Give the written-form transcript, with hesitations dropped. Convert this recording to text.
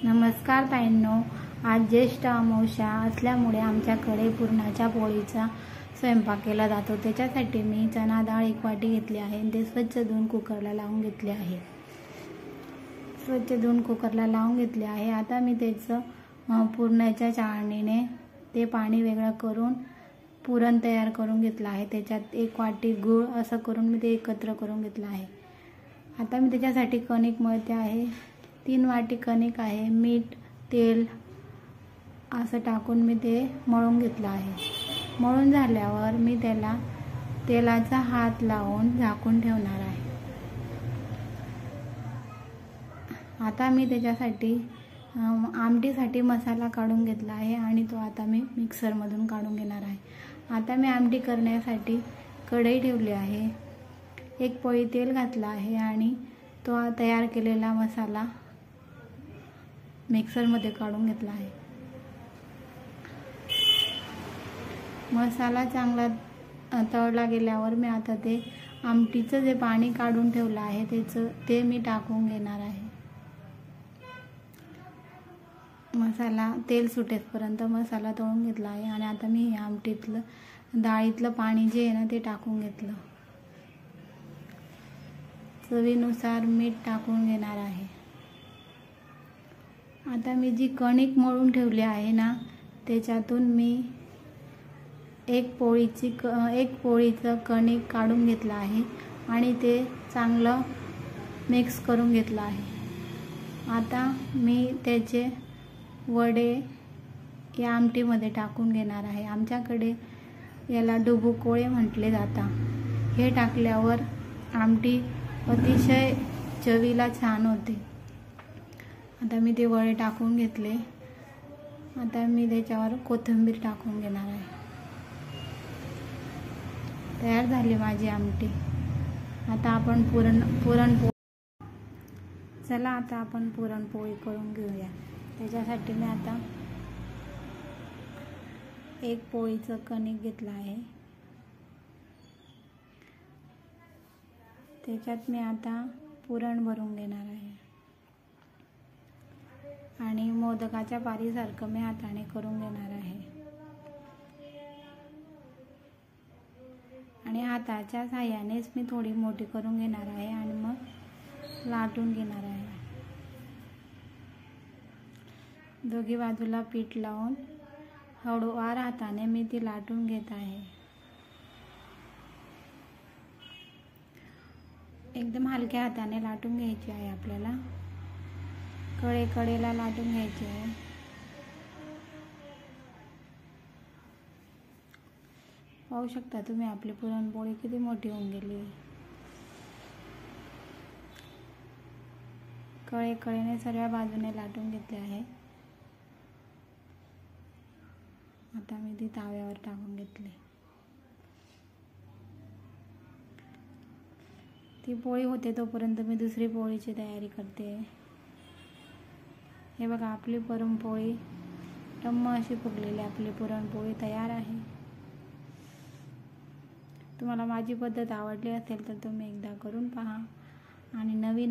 नमस्कार ताईंनो, आज ज्येष्ठ अमावस्या असल्यामुळे आमच्याकडे पुरणाच्या पोळीचा स्वयंपाक केला जातो। त्याच्यासाठी मी चणा डाळ 1 वाटी घेतली आहे। ते स्वच्छ धुवून कुकरला लावून घेतले आहे। आता मी त्याचं पुरणाच्या चाळणीने ते पाणी वेगळं करून पुरण तयार करून घेतलं आहे। त्याच्यात 1 वाटी गूळ असं करून मी ते एकत्र करून घेतलं आहे। आता मी त्याच्यासाठी कणिक मळते आहे। 3 वाटी कणिक आहे। मीठ, तेल असं टाकून मी ते मळून घेतलं आहे। मळून झाल्यावर मी त्याला तेलाचा हात लावून झाकून ठेवणार आहे। आता मी त्याच्यासाठी आमटीसाठी मसाला काढून घेतला आहे आणि तो आता मी मिक्सरमधून काढून घेणार आहे। आता मी आमटी करण्यासाठी कढई ठेवली आहे। 1 पोळी तेल घातलं आहे आणि तो तयार केलेला मसाला मिक्सरमध्ये काढून घेतला आहे। मसाला चांगला तळला गेल्यावर मी आता ते आमटीचं जे पाणी काढून ठेवलं आहे ते मी टाकून घेणार आहे। मसाला तेल सुटेपर्यंत मसाला तळून घेतला आहे आणि आता मी आमटीतलं डाळीतलं पाणी जे आहे ना ते टाकून घेतलं। चवीनुसार मीठ टाकून घेणार आहे। आता मी जी कणिक मळून ठेवली आहे ना त्याच्यातून मी 1 पोळीचं कणिक काढून घेतलं आहे आणि ते चांगलं मिक्स करून घेतलं आहे। आता मी त्याचे वडे या आमटीमध्ये टाकून घेणार आहे। आमच्याकडे याला डुबुकोळे म्हटले जातात। हे टाकल्यावर आमटी अतिशय चवीला छान होते। आता मी ते वडे टाकून घेतले। आता मी त्याच्यावर कोथिंबीर टाकून घेणार आहे। तयार झाली माझी आमटी। आता आपण चला आता आपण पुरणपोळी करून घेऊया। त्याच्यासाठी मी आता 1 पोळीचं कणिक घेतलं आहे। त्याच्यात मी आता पुरण भरून घेणार आहे आणि मोदकाच्या पारीसारखं मी हाताने करून घेणार आहे आणि हाताच्या साहाय्यानेच मी थोडी मोठी करून घेणार आहे आणि मग लाटून घेणार आहे। दोघी बाजूला पीठ लावून हळूवार हाताने मी ती लाटून घेत आहे। एकदम हलक्या हाताने लाटून घ्यायची आहे। आपल्याला कडेला लाटून घ्यायची आहे। पाहू शकता तुम्ही आपली पुरणपोळी किती मोठी होऊन गेली। कडेने सर्व बाजूने लाटून घेतले आहे। आता मी ती तव्यावर टाकून घेतली। ती पोळी होते तोपर्यंत मी दुसरी पोळीची तयारी करते। हे बघा आपली पुरणपोळी टम्म अशी फुगलेली आपली पुरणपोळी तयार आहे। तुम्हाला माझी पद्धत आवडली असेल तर तुम्ही एकदा करून पहा आणि नवीन